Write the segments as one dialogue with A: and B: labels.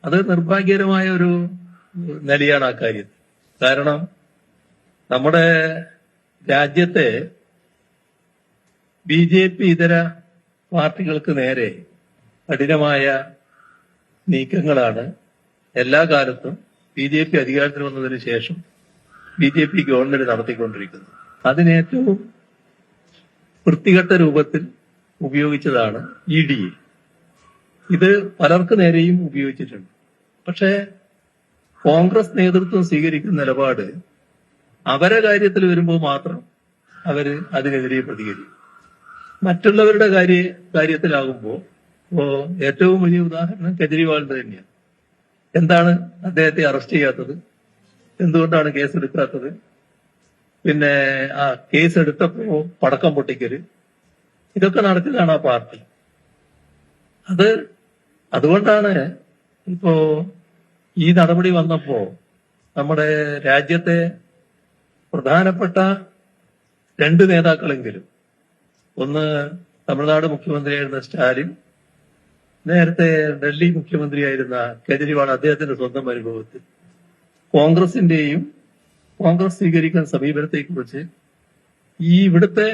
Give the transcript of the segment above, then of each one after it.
A: അത് നിർഭാഗ്യകരമായ ഒരു നിലയാണ് ആ കാര്യത്തിൽ. കാരണം നമ്മുടെ രാജ്യത്തെ BJP ഇതര പാർട്ടികൾക്ക് നേരെ കഠിനമായ നീക്കങ്ങളാണ് എല്ലാ കാലത്തും BJP അധികാരത്തിൽ വന്നതിന് ശേഷം BJP ഗവൺമെന്റ് നടത്തിക്കൊണ്ടിരിക്കുന്നത്. അതിനേറ്റവും വൃത്തികെട്ട രൂപത്തിൽ ഉപയോഗിച്ചതാണ് ED. ഇത് പലർക്ക് നേരെയും ഉപയോഗിച്ചിട്ടുണ്ട്. പക്ഷേ കോൺഗ്രസ് നേതൃത്വം സ്വീകരിക്കുന്ന നിലപാട് അവരെ കാര്യത്തിൽ വരുമ്പോൾ മാത്രം അവര് അതിനെതിരെ പ്രതികരിക്കും. മറ്റുള്ളവരുടെ കാര്യത്തിലാകുമ്പോൾ ഏറ്റവും വലിയ ഉദാഹരണം കെജ്രിവാളിന്റെ തന്നെയാണ്. എന്താണ് അദ്ദേഹത്തെ അറസ്റ്റ് ചെയ്യാത്തത്? എന്തുകൊണ്ടാണ് കേസെടുക്കാത്തത്? പിന്നെ ആ കേസെടുത്തപ്പോ പടക്കം പൊട്ടിക്കല്, ഇതൊക്കെ നടത്തിയതാണ് ആ പാർട്ടി. അതുകൊണ്ടാണ് ഇപ്പോ ഈ നടപടി വന്നപ്പോ നമ്മുടെ രാജ്യത്തെ പ്രധാനപ്പെട്ട 2 നേതാക്കളെങ്കിലും, ഒന്ന് തമിഴ്നാട് മുഖ്യമന്ത്രിയായിരുന്ന സ്റ്റാലിൻ, നേരത്തെ ഡൽഹി മുഖ്യമന്ത്രിയായിരുന്ന കെജ്രിവാൾ, അദ്ദേഹത്തിന്റെ സ്വന്തം അനുഭവത്തിൽ കോൺഗ്രസിന്റെയും കോൺഗ്രസ് സ്വീകരിക്കുന്ന സമീപനത്തെക്കുറിച്ച് ഈ ഇവിടുത്തെ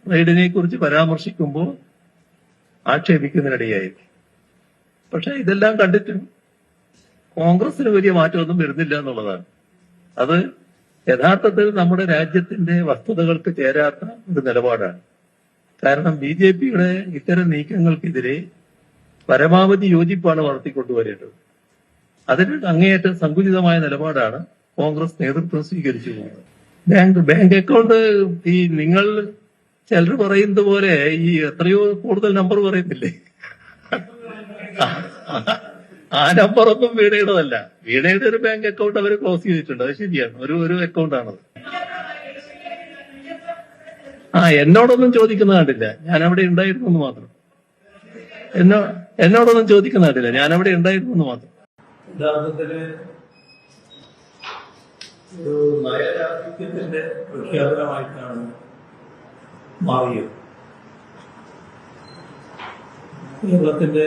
A: റെയ്ഡിനെ കുറിച്ച് പരാമർശിക്കുമ്പോൾ ആക്ഷേപിക്കുന്നതിനിടയായി. പക്ഷെ ഇതെല്ലാം കണ്ടിട്ടും കോൺഗ്രസിന് വലിയ മാറ്റമൊന്നും വരുന്നില്ല എന്നുള്ളതാണ്. അത് യഥാർത്ഥത്തിൽ നമ്മുടെ രാജ്യത്തിന്റെ വസ്തുതകൾക്ക് ചേരാത്ത ഒരു നിലപാടാണ്. കാരണം BJPയുടെ ഇത്തരം നീക്കങ്ങൾക്കെതിരെ പരമാവധി യോജിപ്പാണ് വളർത്തിക്കൊണ്ടുവരേണ്ടത്. അതിന് അങ്ങേയറ്റം സങ്കുചിതമായ നിലപാടാണ് കോൺഗ്രസ് നേതൃത്വം സ്വീകരിച്ചു പോകുന്നത്. ബാങ്ക് അക്കൗണ്ട് ഈ നിങ്ങൾ ചിലർ പറയുന്നത് പോലെ ഈ എത്രയോ കൂടുതൽ നമ്പർ പറയുന്നില്ലേ, ആ നമ്പറൊന്നും വീണയുടേതല്ല. വീണയുടെ ഒരു ബാങ്ക് അക്കൗണ്ട് അവർ ക്ലോസ് ചെയ്തിട്ടുണ്ട്, അത് ശരിയാണ്, ഒരു അക്കൗണ്ടാണത്. എന്നോടൊന്നും ചോദിക്കുന്ന കണ്ടില്ല, ഞാൻ അവിടെ ഉണ്ടായിരുന്നു എന്ന് മാത്രം. എന്നോടൊന്നും ചോദിക്കുന്ന കണ്ടില്ല, ഞാൻ അവിടെ ഉണ്ടായിരുന്നു എന്ന് മാത്രം. യഥാർത്ഥത്തില് ഒരു നയരാഷ്ട്രീയത്തിന്റെ പ്രഖ്യാപനമായിട്ടാണ് മാറിയത്. കേരളത്തിന്റെ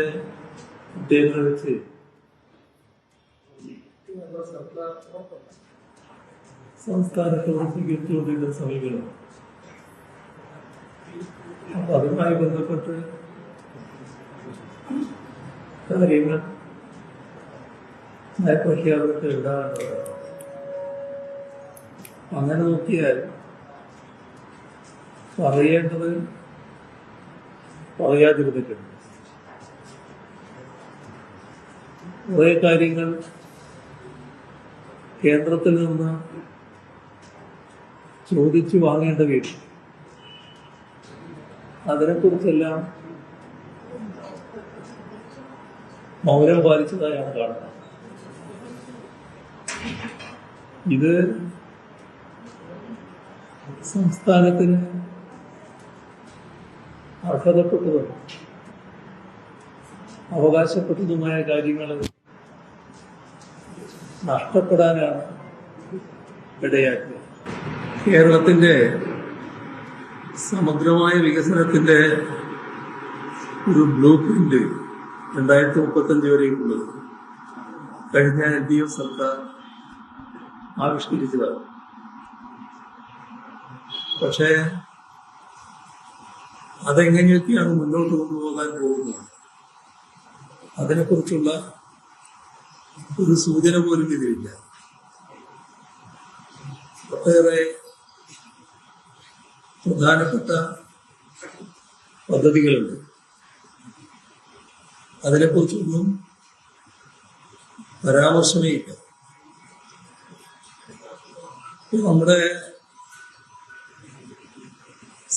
A: കുട്ടികളെ വെച്ച് സംസ്ഥാനത്തോട് സ്വീകരിച്ചുകൊണ്ടിരുന്ന സമീപനം, അപ്പൊ അതുമായി ബന്ധപ്പെട്ട് കാര്യങ്ങൾ നയപ്രഖ്യാപനത്തിൽ ഉണ്ടാകേണ്ടത്. അങ്ങനെ നോക്കിയാൽ പറയേണ്ടത് പറയാതിരുന്നിട്ടുണ്ട്. കുറെ കാര്യങ്ങൾ കേന്ദ്രത്തിൽ നിന്ന് ചോദിച്ചു വാങ്ങേണ്ട വരും. അതിനെക്കുറിച്ചെല്ലാം മൗനം പാലിച്ചതായാണ് കാണുന്നത്. ഇത് സംസ്ഥാനത്തിന് അർഹതപ്പെട്ടതും അവകാശപ്പെട്ടതുമായ കാര്യങ്ങൾ നഷ്ടപ്പെടാനാണ് ഇടയാക്കിയത്. കേരളത്തിന്റെ സമഗ്രമായ വികസനത്തിന്റെ ഒരു ബ്ലൂ പ്രിന്റ് 2035 വരെയുള്ളത് കഴിഞ്ഞ LDF സർക്കാർ ആവിഷ്കരിച്ചതാണ്. പക്ഷേ അതെങ്ങനെയൊക്കെയാണ് മുന്നോട്ട് കൊണ്ടുപോകാൻ പോകുന്നത്, അതിനെക്കുറിച്ചുള്ള ഒരു സൂചന പോലും ഇതിലില്ല. ഒട്ടേറെ പ്രധാനപ്പെട്ട പദ്ധതികളുണ്ട്, അതിനെക്കുറിച്ചൊന്നും പരാമർശമേ ഇല്ല. നമ്മുടെ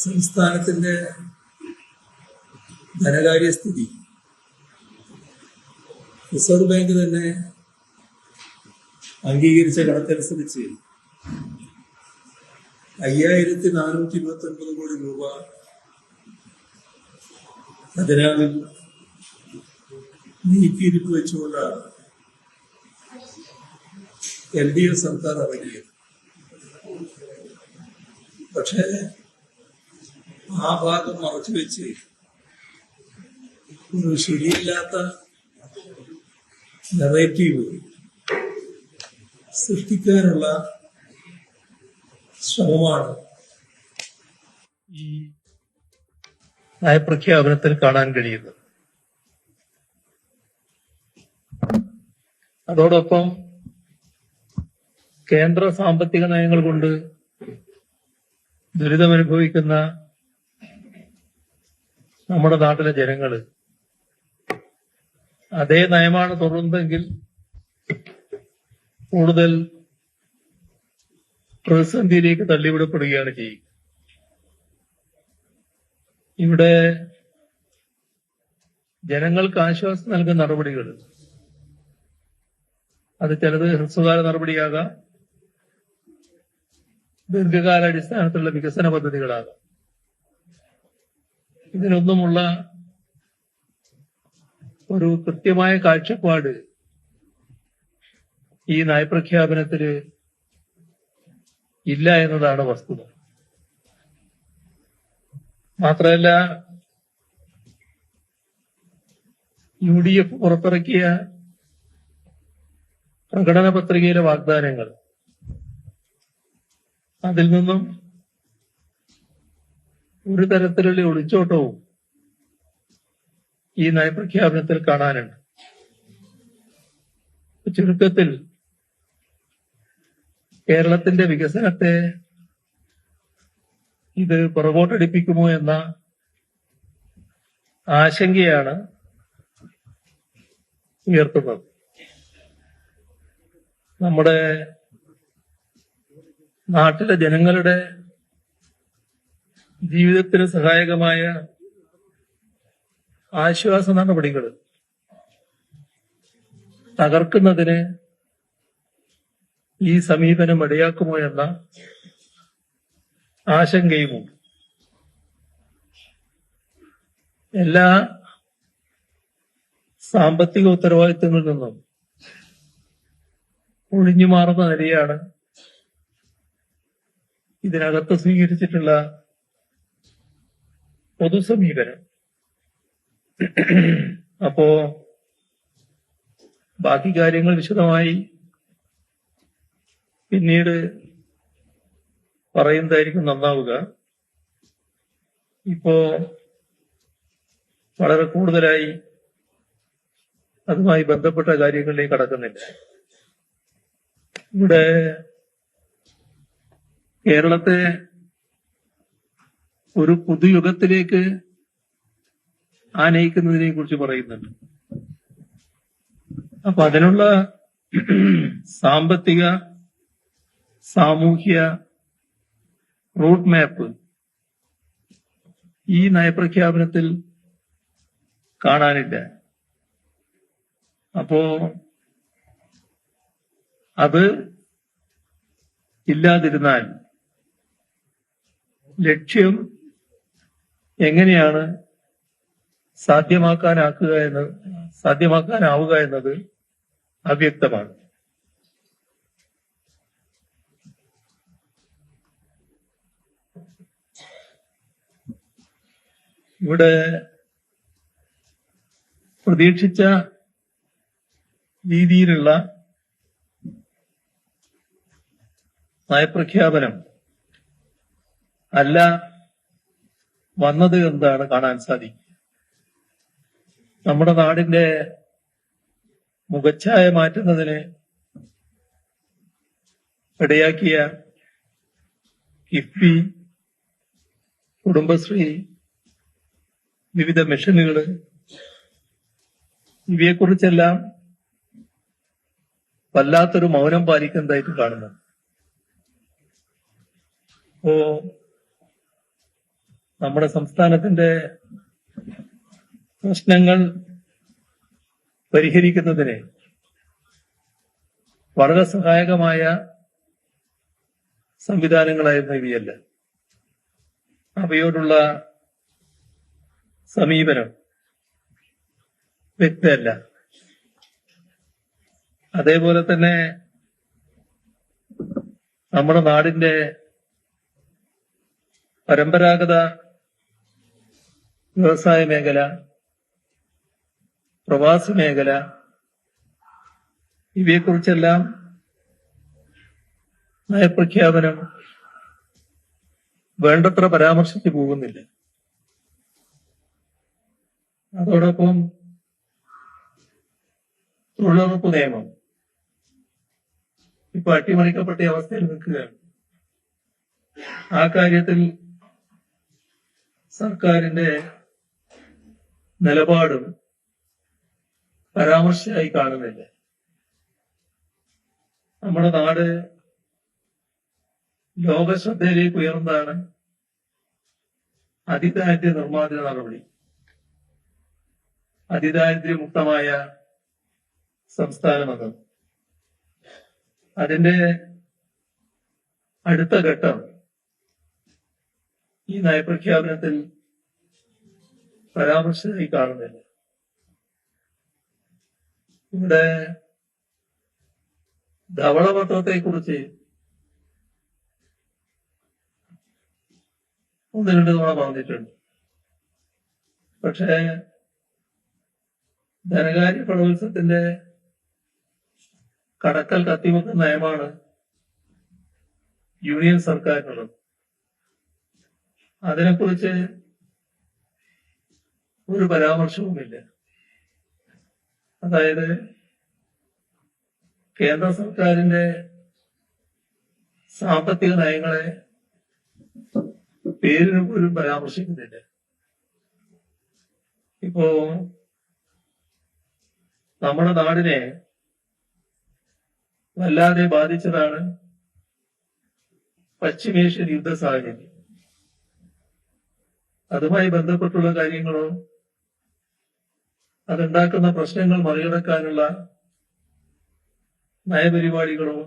A: സംസ്ഥാനത്തിന്റെ ധനകാര്യസ്ഥിതി റിസർവ് ബാങ്ക് തന്നെ അംഗീകരിച്ച കണക്കനുസരിച്ച് 5429 കോടി രൂപ ഖജനാവിൽ നീക്കിയിരിപ്പ് വെച്ചുകൊണ്ടാണ് LDF സർക്കാർ ഇറങ്ങിയത്. പക്ഷേ ആ ഭാഗം മറച്ചുവെച്ച് ഒരു ശരിയില്ലാത്ത
B: നെറേറ്റീവ് സൃഷ്ടിക്കാനുള്ള ശ്രമമാണ്
A: ഈ നയപ്രഖ്യാപനത്തിൽ കാണാൻ കഴിയുന്നത്. അതോടൊപ്പം കേന്ദ്ര സാമ്പത്തിക നയങ്ങൾ കൊണ്ട് ദുരിതമനുഭവിക്കുന്ന നമ്മുടെ നാട്ടിലെ ജനങ്ങള് അതേ നയമാണ് തുടരുന്നതെങ്കിൽ കൂടുതൽ പ്രതിസന്ധിയിലേക്ക് തള്ളിവിടപ്പെടുകയാണ് ചെയ്യുക. ഇവിടെ ജനങ്ങൾക്ക് ആശ്വാസം നൽകുന്ന നടപടികൾ അത് ചിലത് ഹ്രസ്വകാല നടപടിയാകാം, ദീർഘകാല അടിസ്ഥാനത്തിലുള്ള വികസന പദ്ധതികളാകാം. ഇതിനൊന്നുമുള്ള ഒരു കൃത്യമായ കാഴ്ചപ്പാട് ഈ നയപ്രഖ്യാപനത്തില് ഇല്ല എന്നതാണ് വസ്തുത. മാത്രമല്ല, UDF പുറത്തിറക്കിയ പ്രകടന പത്രികയിലെ വാഗ്ദാനങ്ങൾ, അതിൽ നിന്നും ഒരു തരത്തിലുള്ള ഒളിച്ചോട്ടവും ഈ നയപ്രഖ്യാപനത്തിൽ കാണാനുണ്ട്. ചുരുക്കത്തിൽ കേരളത്തിന്റെ വികസനത്തെ ഇത് പുറകോട്ടടിപ്പിക്കുമോ എന്ന ആശങ്കയാണ് ഉയർത്തുന്നത്. നമ്മുടെ നാട്ടിലെ ജനങ്ങളുടെ ജീവിതത്തിന് സഹായകമായ ആശ്വാസ നടപടികൾ തകർക്കുന്നതിന് ഈ സമീപനം ഇടയാക്കുമോ എന്ന ആശങ്കയുമുണ്ട്. എല്ലാ സാമ്പത്തിക ഉത്തരവാദിത്തങ്ങളിൽ നിന്നും ഒഴിഞ്ഞുമാറുന്ന നിലയാണ് ഇതിനകത്ത് സ്വീകരിച്ചിട്ടുള്ള പൊതുസമീപനം. അപ്പോ ബാക്കി കാര്യങ്ങൾ വിശദമായി പിന്നീട് പറയുന്നതായിരിക്കും നന്നാവുക. ഇപ്പോ വളരെ കൂടുതലായി അതുമായി ബന്ധപ്പെട്ട കാര്യങ്ങളിലേക്ക് കടക്കുന്നില്ല. ഇവിടെ കേരളത്തെ ഒരു പുതുയുഗത്തിലേക്ക് ആനയിക്കുന്നതിനെ കുറിച്ച് പറയുന്നുണ്ട്. അപ്പൊ അതിനുള്ള സാമ്പത്തിക സാമൂഹ്യ റൂട്ട് മാപ്പ് ഈ നയപ്രഖ്യാപനത്തിൽ കാണാനില്ല. അപ്പോ അത് ഇല്ലാതിരുന്നാൽ ലക്ഷ്യം എങ്ങനെയാണ് സാധ്യമാക്കാനാവുക എന്നത് അവ്യക്തമാണ്. ഇവിടെ പ്രതീക്ഷിച്ച രീതിയിലുള്ള നയപ്രഖ്യാപനം അല്ല വന്നത് എന്താണ് കാണാൻ സാധിക്കുക. നമ്മുടെ നാടിന്റെ മുഖച്ഛായ മാറ്റുന്നതിന് ഇടയാക്കിയ കിഫ്ബി, കുടുംബശ്രീ, വിവിധ മിഷനുകൾ, ഇവയെക്കുറിച്ചെല്ലാം വല്ലാത്തൊരു മൗനം പാലിക്കുന്നതായിട്ട് കാണുന്നു. അപ്പോ നമ്മുടെ സംസ്ഥാനത്തിന്റെ പ്രശ്നങ്ങൾ പരിഹരിക്കുന്നതിന് വളരെ സഹായകമായ സംവിധാനങ്ങളായിരുന്നു ഇവയല്ല. അവയോടുള്ള സമീപനം വ്യക്തമല്ല. അതേപോലെ തന്നെ നമ്മുടെ നാടിന്റെ പരമ്പരാഗത വ്യവസായ മേഖല, പ്രവാസി മേഖല, ഇവയെക്കുറിച്ചെല്ലാം നയപ്രഖ്യാപനം വേണ്ടത്ര പരാമർശിച്ചു പോകുന്നില്ല. അതോടൊപ്പം തൊഴിലുറപ്പ് നിയമം ഇപ്പൊ അട്ടിമറിക്കപ്പെട്ട അവസ്ഥയിൽ നിൽക്കുകയാണ്. ആ കാര്യത്തിൽ സർക്കാരിന്റെ നിലപാടും പരാമർശമായി കാണുന്നില്ല. നമ്മുടെ നാട് ലോകശ്രദ്ധയിലേക്ക് ഉയർന്നതാണ് അതിദാരിദ്ര്യ നിർമ്മാർജ്ജന നടപടി. അതിദാരിദ്ര്യമുക്തമായ സംസ്ഥാനമെന്നത് അതിന്റെ അടുത്ത ഘട്ടം ഈ നയപ്രഖ്യാപനത്തിൽ പരാമർശമായി കാണുന്നില്ല. ഇവിടെ ധവളപത്രത്തെക്കുറിച്ച് ഒന്ന് രണ്ട് തവണ പറഞ്ഞിട്ടുണ്ട്. പക്ഷേ ധനകാര്യ പ്രവത്സരത്തിന്റെ കടക്കൽ കത്തിവെക്കുന്ന നയമാണ് യൂണിയൻ സർക്കാരിനുള്ളത്. അതിനെക്കുറിച്ച് ഒരു പരാമർശവുമില്ല. അതായത് കേന്ദ്ര സർക്കാരിന്റെ സാമ്പത്തിക നയങ്ങളെ പേരിന് പോലും പരാമർശിക്കുന്നില്ല. ഇപ്പോ നമ്മുടെ നാടിനെ വല്ലാതെ ബാധിച്ചതാണ് പശ്ചിമേഷ്യൻ യുദ്ധ സാഹചര്യം. അതുമായി ബന്ധപ്പെട്ടുള്ള കാര്യങ്ങളോ അതുണ്ടാക്കുന്ന പ്രശ്നങ്ങൾ മറികടക്കാനുള്ള നയപരിപാടികളോ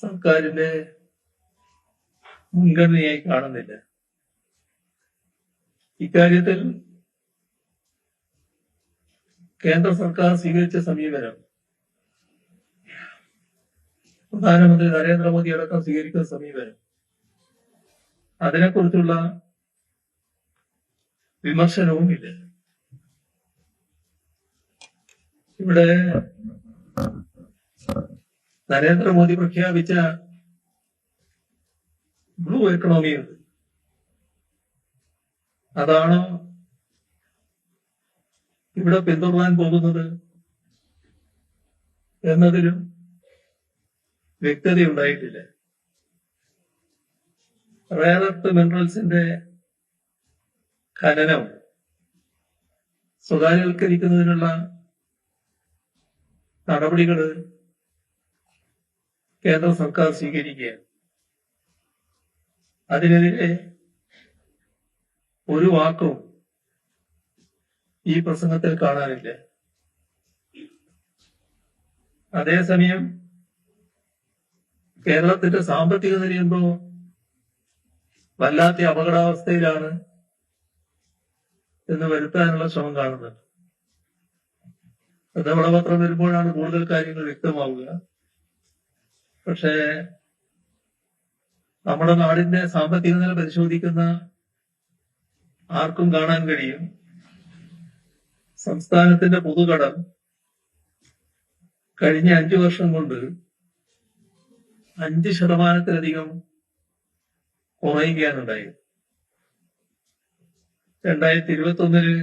A: സർക്കാരിന്റെ മുൻഗണനയായി കാണുന്നില്ല. ഇക്കാര്യത്തിൽ കേന്ദ്ര സർക്കാർ സ്വീകരിച്ച സമീപനം പ്രധാനമന്ത്രി നരേന്ദ്രമോദി അടക്കം സ്വീകരിക്കുന്ന സമീപനം അതിനെക്കുറിച്ചുള്ള വിമർശനവുമില്ല. ഇവിടെ നരേന്ദ്രമോദി പ്രഖ്യാപിച്ച ബ്ലൂ എക്കണോമി ഉണ്ട്. അതാണോ ഇവിടെ പിന്തുടരാൻ പോകുന്നത് എന്നതിലും വ്യക്തതയുണ്ടായിട്ടില്ല. റെയർ എർത്ത് മിനറൽസിന്റെ ഖനനം സ്വകാര്യവൽക്കരിക്കുന്നതിനുള്ള നടപടികൾ കേന്ദ്ര സർക്കാർ സ്വീകരിക്കുകയാണ്. അതിനെതിരെ ഒരു വാക്കും ഈ പ്രസംഗത്തിൽ കാണാനില്ല. അതേസമയം കേരളത്തിന്റെ സാമ്പത്തിക നില എന്തോ വല്ലാത്ത അപകടാവസ്ഥയിലാണ് എന്ന് വരുത്താനുള്ള ശ്രമം കാണുന്നുണ്ട്. ധവളപത്രം വരുമ്പോഴാണ് കൂടുതൽ കാര്യങ്ങൾ വ്യക്തമാവുക. പക്ഷേ നമ്മുടെ നാടിന്റെ സാമ്പത്തിക നില പരിശോധിക്കുന്ന ആർക്കും കാണാൻ കഴിയും സംസ്ഥാനത്തിന്റെ പൊതുകടം കഴിഞ്ഞ 5 വർഷം കൊണ്ട് 5% കുറയുകയാണുണ്ടായത്. 2021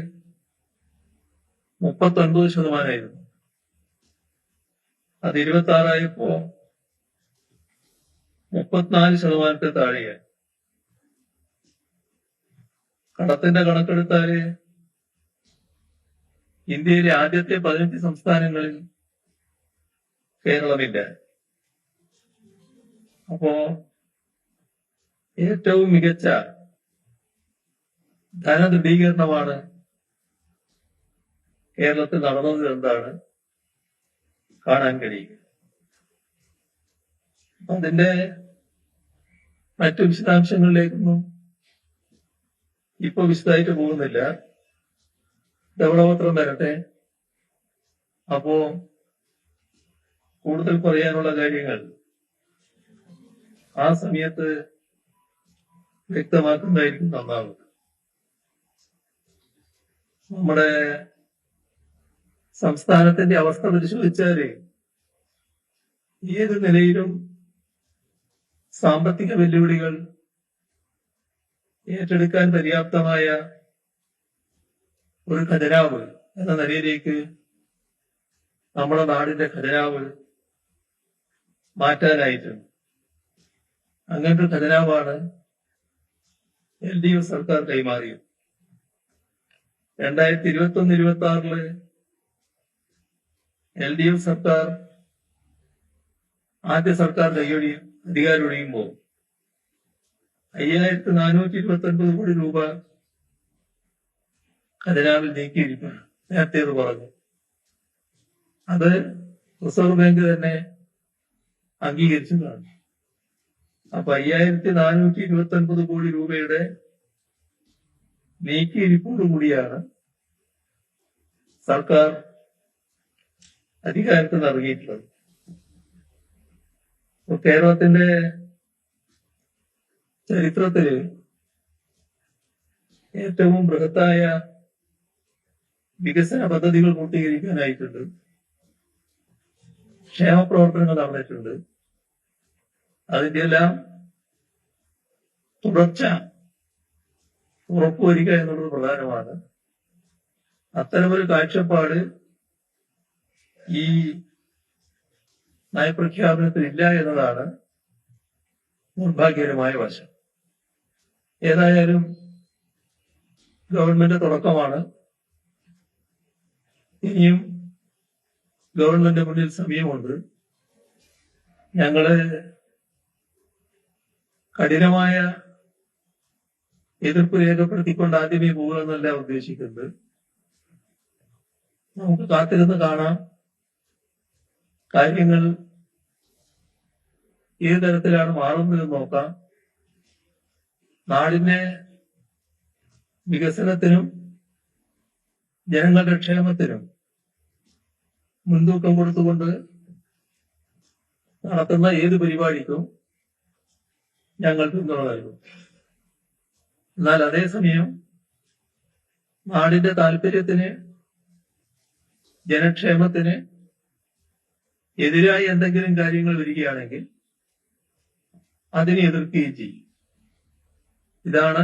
A: 39%. അത് 26 34% താഴെയായി. കടത്തിന്റെ കണക്കെടുത്താല് ഇന്ത്യയിലെ ആദ്യത്തെ 15 സംസ്ഥാനങ്ങളിൽ കേരളമില്ല. അപ്പോ ഏറ്റവും മികച്ച ധനദൃഢീകരണമാണ് കേരളത്തിൽ നടന്നത് എന്താണ് കാണാൻ കഴിയുക. അതിന്റെ മറ്റു വിശദാംശങ്ങളിലേക്കൊന്നും ഇപ്പൊ വിശദമായിട്ട് പോകുന്നില്ല. ധവളപത്രം വരട്ടെ. അപ്പോ കൂടുതൽ പറയാനുള്ള കാര്യങ്ങൾ ആ സമയത്ത് വ്യക്തമാക്കുന്നതായിരിക്കും നന്നാവുക. നമ്മുടെ സംസ്ഥാനത്തിന്റെ അവസ്ഥ പരിശോധിച്ചാല് ഏത് നിലയിലും സാമ്പത്തിക വെല്ലുവിളികൾ ഏറ്റെടുക്കാൻ പര്യാപ്തമായ ഒരു ഖജനാവ് എന്ന നിലയിലേക്ക് നമ്മുടെ നാടിന്റെ ഖജനാവ് മാറ്റാനായിട്ടുണ്ട്. അങ്ങനത്തെ ഒരു ഖജനാവാണ് LDF സർക്കാർ കൈമാറിയത്. 2021-26 LDF സർക്കാർ ആദ്യ സർക്കാർ അധികാരം ഒഴിയുമ്പോൾ 5429 കോടി രൂപ ഖജനാവിൽ നീക്കിയിരിക്കുന്നു. നേരത്തെ അത് പറഞ്ഞു. അത് റിസർവ് ബാങ്ക് തന്നെ അംഗീകരിച്ചതാണ്. അപ്പൊ 5429 കോടി രൂപയുടെ നീക്കിയിരിപ്പോടുകൂടിയാണ് സർക്കാർ അധികാരത്തിൽ ഇറങ്ങിയിട്ടുള്ളത്. കേരളത്തിന്റെ ചരിത്രത്തില് ഏറ്റവും ബൃഹത്തായ വികസന പദ്ധതികൾ പൂർത്തീകരിക്കാനായിട്ടുണ്ട്. ക്ഷേമ പ്രവർത്തനങ്ങൾ നടന്നിട്ടുണ്ട്. അതിന്റെ എല്ലാം തുടർച്ച ഉറപ്പുവരിക എന്നുള്ളത് പ്രധാനമാണ്. അത്തരമൊരു കാഴ്ചപ്പാട് ഈ നയപ്രഖ്യാപനത്തിലില്ല എന്നതാണ് നിർഭാഗ്യകരമായ വശം. ഏതായാലും ഗവൺമെന്റ് തുടക്കമാണ്. ഇനിയും ഗവൺമെന്റ് മുന്നിൽ സമയമുണ്ട്. ഞങ്ങള് കഠിനമായ എതിർപ്പ് രേഖപ്പെടുത്തിക്കൊണ്ട് ആദ്യമേ പോകുമെന്നല്ല ഉദ്ദേശിക്കുന്നത്. നമുക്ക് കാത്തിരുന്ന് കാണാം. കാര്യങ്ങൾ ഏത് തരത്തിലാണ് മാറുന്നതെന്ന് നോക്കാം. നാടിന്റെ വികസനത്തിനും ജനങ്ങളുടെ ക്ഷേമത്തിനും മുൻതൂക്കം കൊടുത്തുകൊണ്ട് നടത്തുന്ന ഏത് പരിപാടിക്കും ഞങ്ങൾ പിന്തുണ നൽകും. എന്നാൽ അതേസമയം നാടിന്റെ താല്പര്യത്തിന് ജനക്ഷേമത്തിന് എതിരായി എന്തെങ്കിലും കാര്യങ്ങൾ വരികയാണെങ്കിൽ അതിനെ എതിർക്കുകയും ചെയ്യും. ഇതാണ്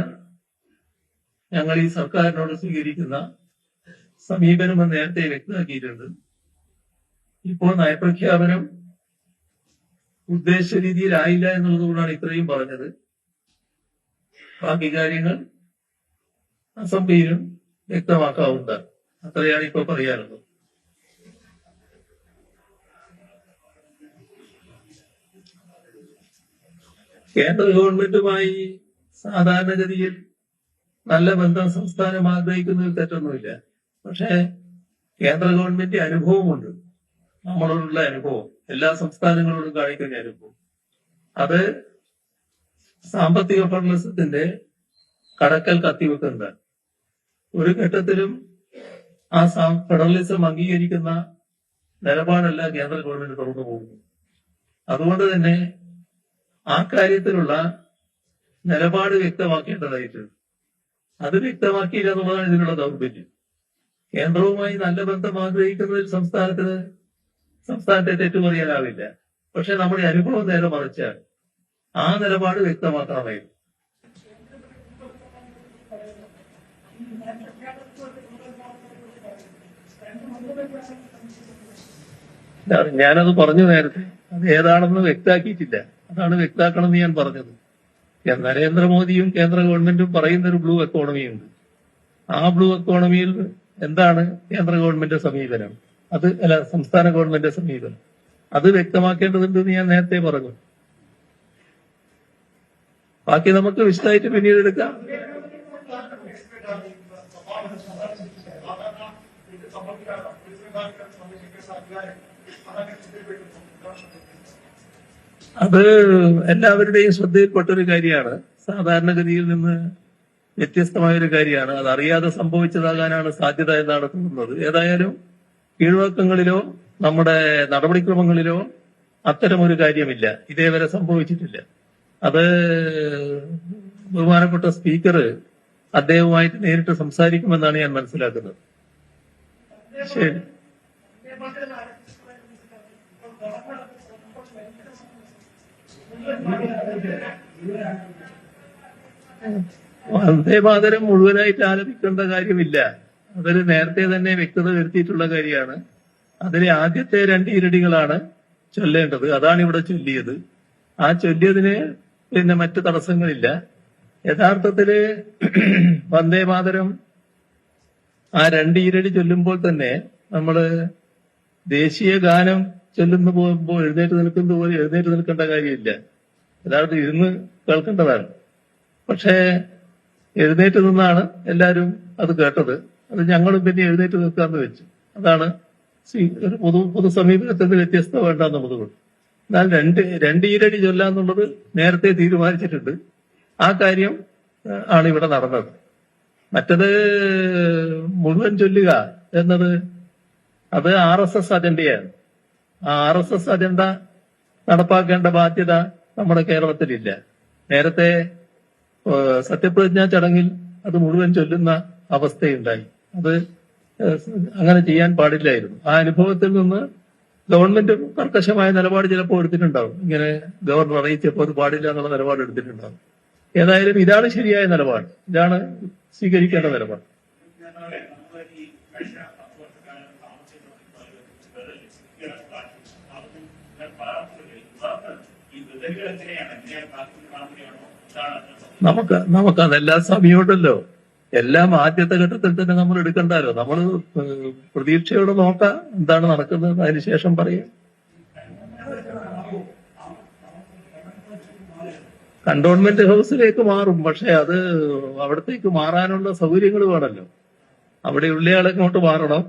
A: ഞങ്ങൾ ഈ സർക്കാരിനോട് സ്വീകരിക്കുന്ന സമീപനമെന്ന് നേരത്തെ വ്യക്തമാക്കിയിട്ടുണ്ട്. ഇപ്പോൾ നയപ്രഖ്യാപനം ഉദ്ദേശ രീതിയിലായില്ല എന്നുള്ളതുകൊണ്ടാണ് ഇത്രയും പറഞ്ഞത്. ബാക്കി കാര്യങ്ങൾ അസംബ്ലിയിലും വ്യക്തമാക്കാവുന്നതാണ്. അത്രയാണ് ഇപ്പോൾ പറയാനുള്ളത്. കേന്ദ്ര ഗവൺമെന്റുമായി സാധാരണഗതിയിൽ നല്ല ബന്ധം സംസ്ഥാനം ആഗ്രഹിക്കുന്നതിൽ തെറ്റൊന്നുമില്ല. പക്ഷേ കേന്ദ്ര ഗവൺമെന്റ് അനുഭവമുണ്ട്. നമ്മളോടുള്ള അനുഭവം, എല്ലാ സംസ്ഥാനങ്ങളോടും കാണിക്കുന്ന അനുഭവം, അത് സാമ്പത്തിക ഫെഡറലിസത്തിന്റെ കടക്കൽ കത്തിവെക്കുന്നതാണ്. ഒരു ഘട്ടത്തിലും ആ ഫെഡറലിസം അംഗീകരിക്കുന്ന നിലപാടല്ല കേന്ദ്ര ഗവൺമെന്റ് തുറന്നു പോകുന്നു. അതുകൊണ്ട് തന്നെ ആ കാര്യത്തിലുള്ള നിലപാട് വ്യക്തമാക്കേണ്ടതായിട്ടുണ്ട്. അത് വ്യക്തമാക്കിയില്ല എന്നുള്ളതാണ് ഇതിനുള്ള ദൗർബല്യം. കേന്ദ്രവുമായി നല്ല ബന്ധം ആഗ്രഹിക്കുന്നതിൽ സംസ്ഥാനത്തെ തെറ്റു പറയാനാവില്ല. പക്ഷെ നമ്മുടെ അനുഭവം നേരെ മറിച്ചാൽ ആ നിലപാട് വ്യക്തമാക്കണമായിരുന്നു. ഞാനത് പറഞ്ഞു നേരത്തെ. അത് ഏതാണെന്ന് വ്യക്തമാക്കിയിട്ടില്ല. അതാണ് വ്യക്തമാക്കണമെന്ന് ഞാൻ പറഞ്ഞത്. നരേന്ദ്രമോദിയും കേന്ദ്ര ഗവൺമെന്റും പറയുന്ന ഒരു ബ്ലൂ എക്കോണമിയുണ്ട്. ആ ബ്ലൂ എക്കോണമിയിൽ എന്താണ് കേന്ദ്ര ഗവൺമെന്റ് സമീപനം, സംസ്ഥാന ഗവൺമെന്റ് സമീപനം, അത് വ്യക്തമാക്കേണ്ടതുണ്ടെന്ന് ഞാൻ നേരത്തെ പറഞ്ഞു. ബാക്കി നമുക്ക് വിശദമായിട്ട് പിന്നീട് എടുക്കാം. അത് എല്ലാവരുടെയും ശ്രദ്ധയിൽപ്പെട്ടൊരു കാര്യമാണ്. സാധാരണഗതിയിൽ നിന്ന് വ്യത്യസ്തമായ ഒരു കാര്യമാണ്. അത് അറിയാതെ സംഭവിച്ചതാകാനാണ് സാധ്യത എന്നാണ് തോന്നുന്നത്. ഏതായാലും കീഴ്വഴക്കങ്ങളിലോ നമ്മുടെ നടപടിക്രമങ്ങളിലോ അത്തരമൊരു കാര്യമില്ല, ഇതേവരെ സംഭവിച്ചിട്ടില്ല. അത് ബഹുമാനപ്പെട്ട സ്പീക്കർ അദ്ദേഹവുമായിട്ട് നേരിട്ട് സംസാരിക്കുമെന്നാണ് ഞാൻ മനസ്സിലാക്കുന്നത്. ശരി. വന്ദേമാതരം മുഴുവനായിട്ട് ആലപിക്കേണ്ട കാര്യമില്ല. അതൊരു നേരത്തെ തന്നെ വ്യക്തത വരുത്തിയിട്ടുള്ള കാര്യമാണ്. അതിലെ ആദ്യത്തെ 2 ഈരടികളാണ് ചൊല്ലേണ്ടത്. അതാണ് ഇവിടെ ചൊല്ലിയത്. ആ ചൊല്ലിയതിന് പിന്നെ മറ്റു തടസ്സങ്ങളില്ല. യഥാർത്ഥത്തില് വന്ദേമാതരം ആ 2 ഈരടി ചൊല്ലുമ്പോൾ തന്നെ നമ്മള് ദേശീയ ഗാനം ചൊല്ലുന്ന പോകുമ്പോൾ എഴുന്നേറ്റ് നിൽക്കുന്ന പോലെ എഴുന്നേറ്റ് നിൽക്കേണ്ട കാര്യമില്ല. യഥാർത്ഥം ഇരുന്ന് കേൾക്കേണ്ടതാണ്. പക്ഷേ എഴുന്നേറ്റ് നിന്നാണ് എല്ലാവരും അത് കേട്ടത്. അത് ഞങ്ങളും പിന്നെ എഴുന്നേറ്റ് നിൽക്കാന്ന് വെച്ചു. അതാണ് ഒരു പൊതു സമീപനത്തിൽ നിന്ന് വ്യത്യസ്തത വേണ്ടെന്നുള്ളത് കൊണ്ട്. എന്നാൽ 2 ഈരടി ചൊല്ലാന്നുള്ളത് നേരത്തെ തീരുമാനിച്ചിട്ടുണ്ട്. ആ കാര്യം ആണ് ഇവിടെ നടന്നത്. മറ്റത് മുഴുവൻ ചൊല്ലുക എന്നത് അത് RSS അജണ്ടയാണ്. ആ RSS അജണ്ട നടപ്പാക്കേണ്ട ബാധ്യത നമ്മുടെ കേരളത്തിലില്ല. നേരത്തെ സത്യപ്രതിജ്ഞാ ചടങ്ങിൽ അത് മുഴുവൻ ചൊല്ലുന്ന അവസ്ഥയുണ്ടായി. അത് അങ്ങനെ ചെയ്യാൻ പാടില്ലായിരുന്നു. ആ അനുഭവത്തിൽ നിന്ന് ഗവൺമെന്റ് കർക്കശമായ നിലപാട് ചിലപ്പോൾ എടുത്തിട്ടുണ്ടാവും. ഇങ്ങനെ ഗവർണർ അറിയിച്ചപ്പോൾ അത് പാടില്ല എന്നുള്ള നിലപാട് എടുത്തിട്ടുണ്ടാവും. ഏതായാലും ഇതാണ് ശരിയായ നിലപാട്. ഇതാണ് സ്വീകരിക്കേണ്ട നിലപാട്. നമുക്കതെല്ലാം സമയമുണ്ടല്ലോ. എല്ലാം ആദ്യത്തെ ഘട്ടത്തിൽ തന്നെ നമ്മൾ എടുക്കണ്ടല്ലോ. നമ്മൾ പ്രതീക്ഷയോടെ നോക്കാം എന്താണ് നടക്കുന്നത്. അതിനുശേഷം പറയാം. കണ്ടോൺമെന്റ് ഹൗസിലേക്ക് മാറും. പക്ഷെ അത് അവിടത്തേക്ക് മാറാനുള്ള സൗകര്യങ്ങൾ വേണമല്ലോ. അവിടെ ഉള്ളയാളെ ഇങ്ങോട്ട് മാറണം.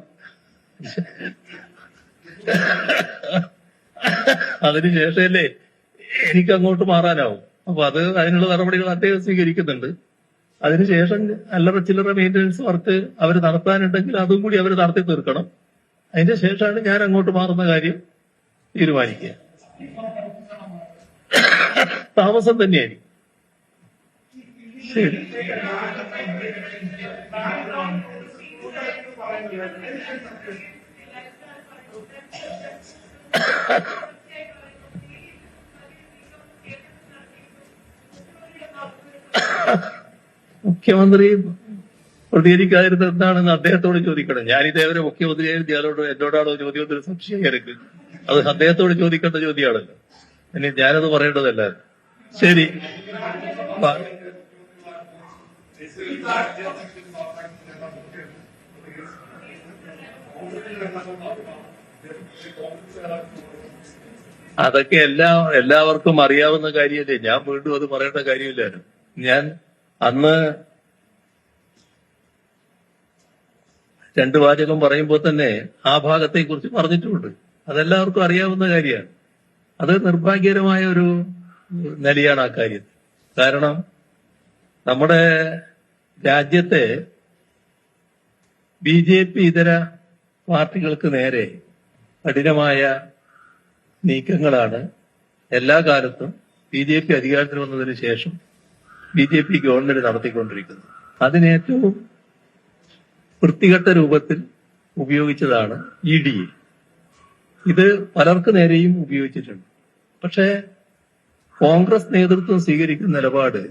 A: അതിനുശേഷമല്ലേ എനിക്ക് അങ്ങോട്ട് മാറാനാവും. അപ്പൊ അതിനുള്ള നടപടികൾ അദ്ദേഹം സ്വീകരിക്കുന്നുണ്ട്. അതിനുശേഷം അല്ലറ ചില്ലറ മെയിന്റനൻസ് വർക്ക് അവർ നടത്താനുണ്ടെങ്കിൽ അതും കൂടി അവർ നടത്തി തീർക്കണം. അതിന്റെ ശേഷമാണ് ഞാൻ അങ്ങോട്ട് മാറുന്ന കാര്യം തീരുമാനിക്കുക. താമസം തന്നെയായിരിക്കും. ശരി. മുഖ്യമന്ത്രി പ്രതികരിക്കാതിരുന്നത് എന്താണെന്ന് അദ്ദേഹത്തോട് ചോദിക്കണം. ഞാനിതേവരെ മുഖ്യമന്ത്രിയായിരുന്നു. എന്നോടാണോ ചോദ്യം എന്നൊരു സംശയം എനിക്ക്. അത് അദ്ദേഹത്തോട് ചോദിക്കേണ്ട ചോദ്യമാണല്ലോ. ഇനി ഞാനത് പറയേണ്ടതല്ല. ശരി. അതൊക്കെ എല്ലാവർക്കും അറിയാവുന്ന കാര്യമല്ലേ. ഞാൻ വീണ്ടും അത് പറയേണ്ട കാര്യമില്ലായിരുന്നു. ഞാൻ അന്ന് 2 വാചകം പറയുമ്പോൾ തന്നെ ആ ഭാഗത്തെ കുറിച്ച് പറഞ്ഞിട്ടുമുണ്ട്. അതെല്ലാവർക്കും അറിയാവുന്ന കാര്യമാണ്. അത് നിർഭാഗ്യകരമായ ഒരു നിലയാണ് ആ കാര്യത്തിൽ. കാരണം നമ്മുടെ രാജ്യത്തെ BJP ഇതര പാർട്ടികൾക്ക് നേരെ കഠിനമായ നീക്കങ്ങളാണ് എല്ലാ കാലത്തും BJP അധികാരത്തിൽ വന്നതിന് ശേഷം BJP ഗവൺമെന്റ് നടത്തിക്കൊണ്ടിരിക്കുന്നത്. അതിനേറ്റവും വൃത്തികെട്ട രൂപത്തിൽ ഉപയോഗിച്ചതാണ് ED. ഇത് പലർക്ക് നേരെയും ഉപയോഗിച്ചിട്ടുണ്ട്. പക്ഷേ കോൺഗ്രസ് നേതൃത്വം സ്വീകരിക്കുന്ന നിലപാട്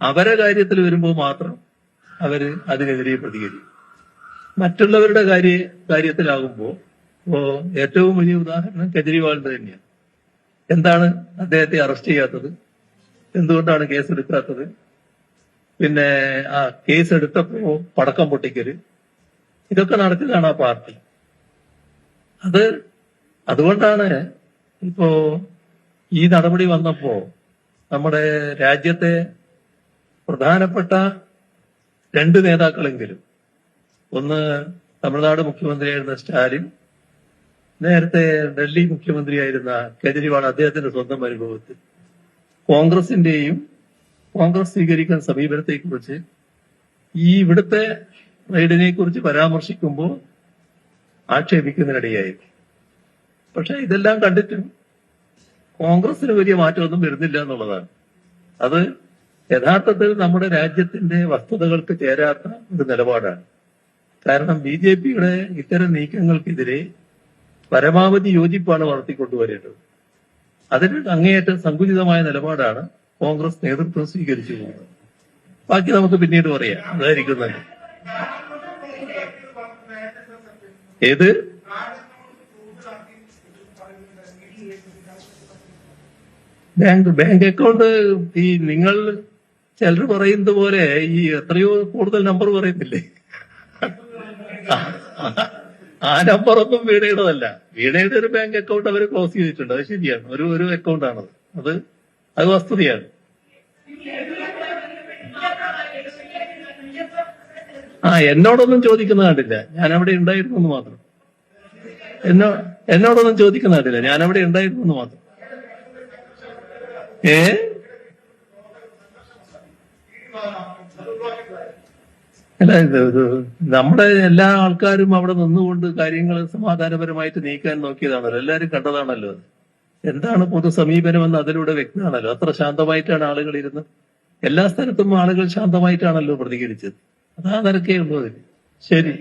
A: അവരെ കാര്യത്തിൽ വരുമ്പോൾ മാത്രം അവര് അതിനെതിരെ പ്രതികരിക്കും. മറ്റുള്ളവരുടെ കാര്യത്തിലാകുമ്പോൾ ഏറ്റവും വലിയ ഉദാഹരണം കെജ്രിവാളിന്റെ തന്നെയാണ്. എന്താണ് അദ്ദേഹത്തെ അറസ്റ്റ് ചെയ്യാത്തത്? എന്തുകൊണ്ടാണ് കേസെടുക്കാത്തത്? പിന്നെ ആ കേസെടുത്തപ്പോ പടക്കം പൊട്ടിക്കല്, ഇതൊക്കെ നടത്തിയതാണ് ആ പാർട്ടി. അതുകൊണ്ടാണ് ഇപ്പോ ഈ നടപടി വന്നപ്പോ നമ്മുടെ രാജ്യത്തെ പ്രധാനപ്പെട്ട 2 നേതാക്കളെങ്കിലും, ഒന്ന് തമിഴ്നാട് മുഖ്യമന്ത്രിയായിരുന്ന സ്റ്റാലിൻ, നേരത്തെ ഡൽഹി മുഖ്യമന്ത്രിയായിരുന്ന കെജ്രിവാൾ, അദ്ദേഹത്തിന്റെ സ്വന്തം അനുഭവത്തിൽ കോൺഗ്രസിന്റെയും കോൺഗ്രസ് സ്വീകരിക്കുന്ന സമീപനത്തെക്കുറിച്ച് ഈ ഇവിടുത്തെ റെയ്ഡിനെ കുറിച്ച് പരാമർശിക്കുമ്പോൾ ആക്ഷേപിക്കുന്നതിനിടയായിരുന്നു. പക്ഷെ ഇതെല്ലാം കണ്ടിട്ടും കോൺഗ്രസിന് വലിയ മാറ്റമൊന്നും വരുന്നില്ല എന്നുള്ളതാണ്. അത് യഥാർത്ഥത്തിൽ നമ്മുടെ രാജ്യത്തിന്റെ വസ്തുതകൾക്ക് ചേരാത്ത ഒരു നിലപാടാണ്. കാരണം BJPയുടെ ഇത്തരം നീക്കങ്ങൾക്കെതിരെ പരമാവധി യോജിപ്പാണ് വളർത്തിക്കൊണ്ടുവരേണ്ടത്. അതിന് അങ്ങേയറ്റം സങ്കുചിതമായ നിലപാടാണ് കോൺഗ്രസ് നേതൃത്വം സ്വീകരിച്ചു പോകുന്നത്. ബാക്കി നമുക്ക് പിന്നീട് പറയാം. അതായിരിക്കും നല്ലത്. ഏത് ബാങ്ക് അക്കൗണ്ട് ഈ നിങ്ങൾ ചിലർ പറയുന്നത് പോലെ ഈ എത്രയോ കൂടുതൽ നമ്പർ പറയുന്നില്ലേ, ആ നമ്പറൊന്നും വീണയുടേതല്ല. വീണയുടെ ഒരു ബാങ്ക് അക്കൗണ്ട് അവർ ക്ലോസ് ചെയ്തിട്ടുണ്ട്. അത് ശരിയാണ്, ഒരു അക്കൗണ്ടാണത്. അത് വസ്തുതയാണ്. എന്നോടൊന്നും ചോദിക്കുന്ന കണ്ടില്ല, ഞാൻ അവിടെ ഉണ്ടായിരുന്നു എന്ന് മാത്രം. എന്നോടൊന്നും ചോദിക്കുന്ന കണ്ടില്ല, ഞാൻ അവിടെ ഉണ്ടായിരുന്നു എന്ന് മാത്രം. അല്ല, നമ്മുടെ എല്ലാ ആൾക്കാരും അവിടെ നിന്നുകൊണ്ട് കാര്യങ്ങൾ സമാധാനപരമായിട്ട് നീക്കാൻ നോക്കിയതാണല്ലോ, എല്ലാവരും കണ്ടതാണല്ലോ. അത് എന്താണ് പൊതു സമീപനമെന്ന് അതിലൂടെ വ്യക്തമാണല്ലോ. അത്ര ശാന്തമായിട്ടാണ് ആളുകൾ ഇരുന്നത്. എല്ലാ സ്ഥലത്തും ആളുകൾ ശാന്തമായിട്ടാണല്ലോ പ്രതികരിച്ചത്. അതാ നിരക്കേ ഉള്ളൂ അതിന്. ശരി.